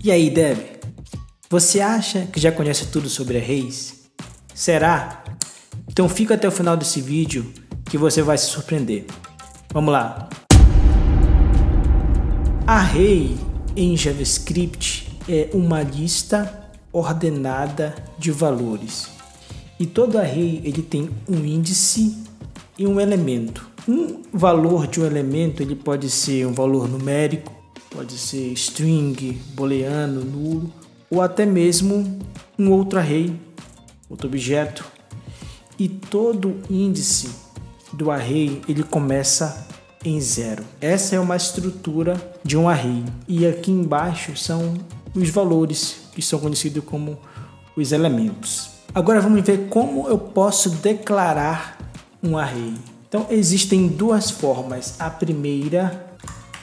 E aí, Deb? Você acha que já conhece tudo sobre arrays? Será? Então fica até o final desse vídeo que você vai se surpreender. Vamos lá! Array em JavaScript é uma lista ordenada de valores. E todo array ele tem um índice e um elemento. Um valor de um elemento ele pode ser um valor numérico, pode ser string, booleano, nulo, ou até mesmo um outro array, outro objeto. E todo índice do array ele começa em 0. Essa é uma estrutura de um array. E aqui embaixo são os valores, que são conhecidos como os elementos. Agora vamos ver como eu posso declarar um array. Então existem duas formas. A primeira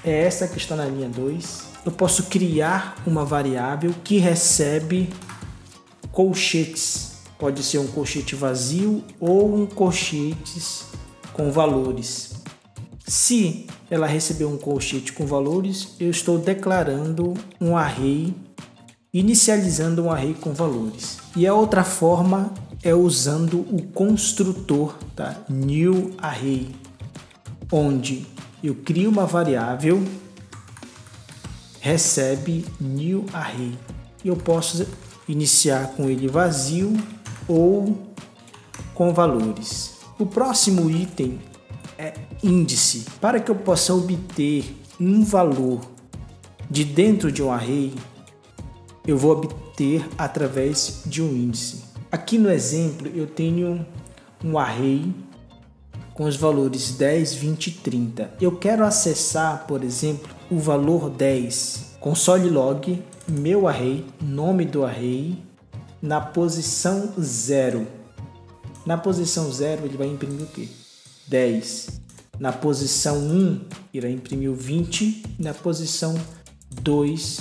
é essa que está na linha 2. Eu posso criar uma variável que recebe colchetes. Pode ser um colchete vazio ou um colchetes com valores. Se ela receber um colchete com valores, eu estou declarando um array, inicializando um array com valores. E a outra forma é usando o construtor, tá? New Array, onde eu crio uma variável, recebe New Array. E eu posso iniciar com ele vazio ou com valores. O próximo item é índice. Para que eu possa obter um valor de dentro de um array, eu vou obter através de um índice. Aqui no exemplo eu tenho um array com os valores 10, 20 e 30. Eu quero acessar, por exemplo, o valor 10. Console log meu array, nome do array, na posição 0. Na posição 0 ele vai imprimir o quê? 10. Na posição 1 irá imprimir o 20. Na posição 2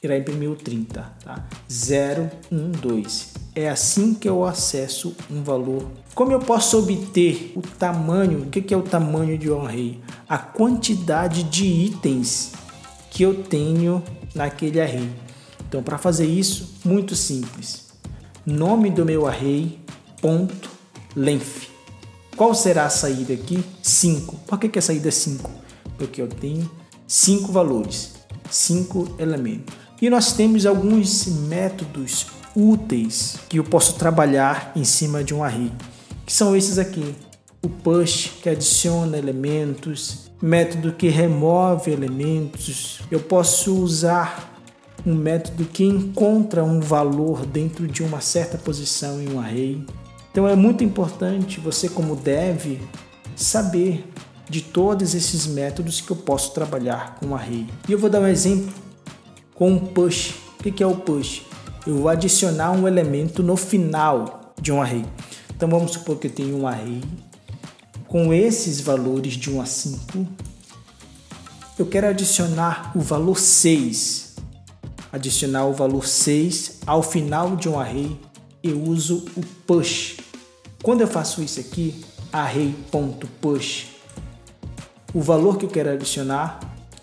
irá imprimir o 30. Tá? 0, 1, 2. É assim que eu acesso um valor. Como eu posso obter o tamanho? O que é o tamanho de um array? A quantidade de itens que eu tenho naquele array. Então, para fazer isso, muito simples. Nome do meu array, ponto, length. Qual será a saída aqui? 5. Por que a saída é 5? Porque eu tenho 5 valores, 5 elementos. E nós temos alguns métodos úteis que eu posso trabalhar em cima de um array, que são esses aqui. O push, que adiciona elementos, método que remove elementos. Eu posso usar um método que encontra um valor dentro de uma certa posição em um array. Então é muito importante você, como dev, saber de todos esses métodos que eu posso trabalhar com um array. E eu vou dar um exemplo com um push. O que é o push? Eu vou adicionar um elemento no final de um array. Então vamos supor que eu tenho um array com esses valores de 1 a 5. Eu quero adicionar o valor 6. Adicionar o valor 6 ao final de um array, eu uso o push. Quando eu faço isso aqui, array.push, o valor que eu quero adicionar,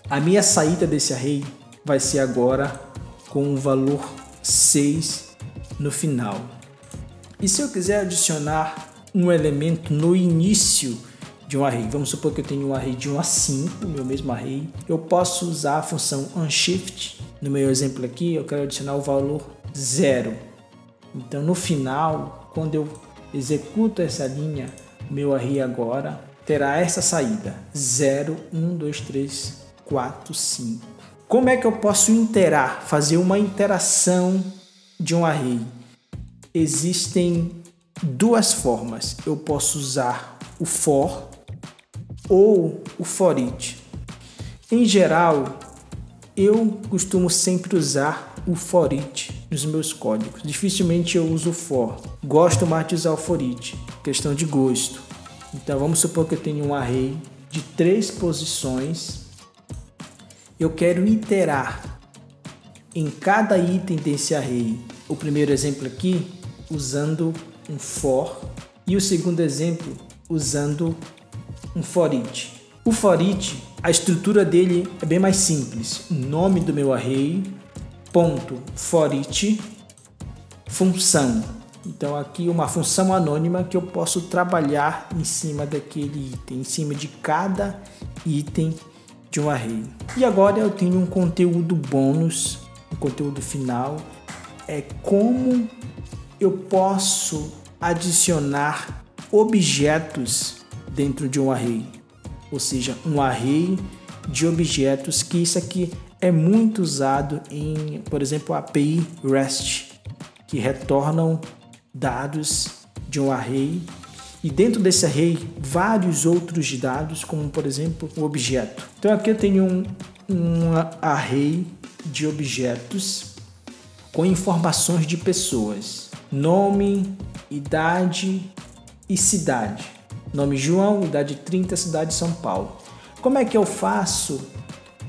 a minha saída desse array vai ser agora com o valor 6 no final. E se eu quiser adicionar um elemento no início de um array, vamos supor que eu tenho um array de 1 a 5, meu mesmo array, eu posso usar a função onShift. No meu exemplo aqui, eu quero adicionar o valor 0. Então, no final, quando eu executo essa linha, meu array agora terá essa saída: 0, 1, 2, 3, 4, 5. Como é que eu posso fazer uma interação de um array? Existem duas formas. Eu posso usar o for ou o foreach. Em geral, eu costumo sempre usar o foreach nos meus códigos. Dificilmente eu uso o for. Gosto mais de usar o foreach, questão de gosto. Então vamos supor que eu tenho um array de 3 posições. Eu quero iterar em cada item desse array. O primeiro exemplo aqui usando um for e o segundo exemplo usando um foreach. O foreach, a estrutura dele é bem mais simples. O nome do meu array, ponto for each função. Então aqui uma função anônima que eu posso trabalhar em cima daquele item, em cima de cada item de um array. E agora eu tenho um conteúdo bônus, um conteúdo final, é como eu posso adicionar objetos dentro de um array, ou seja, um array de objetos, que isso aqui é muito usado em, por exemplo, a API REST, que retornam dados de um array e dentro desse array vários outros dados, como por exemplo o objeto. Então aqui eu tenho um array de objetos com informações de pessoas, nome, idade e cidade. Nome João, idade 30, cidade São Paulo. Como é que eu faço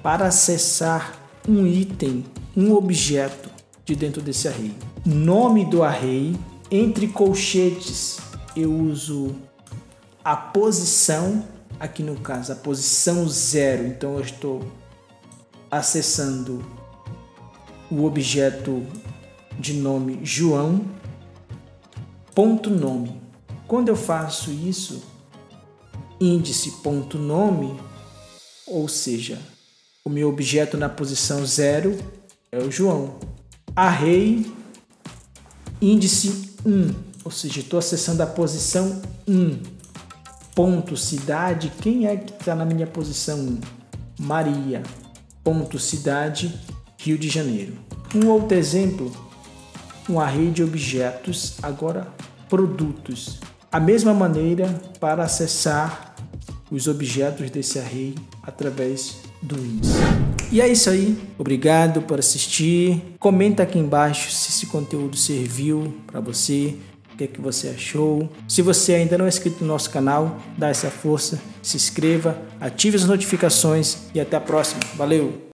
para acessar um item, um objeto de dentro desse array? Nome do array, entre colchetes eu uso a posição, aqui no caso a posição 0, então eu estou acessando o objeto de nome João, ponto nome. Quando eu faço isso, índice.nome, ou seja, o meu objeto na posição 0 é o João. Array, índice 1, ou seja, estou acessando a posição 1. Ponto cidade, quem é que está na minha posição 1? Maria. Ponto cidade, Rio de Janeiro. Um outro exemplo, um array de objetos, agora produtos. A mesma maneira para acessar os objetos desse array através do índice. E é isso aí, obrigado por assistir. Comenta aqui embaixo se esse conteúdo serviu para você, o que é que você achou. Se você ainda não é inscrito no nosso canal, dá essa força, se inscreva, ative as notificações e até a próxima. Valeu!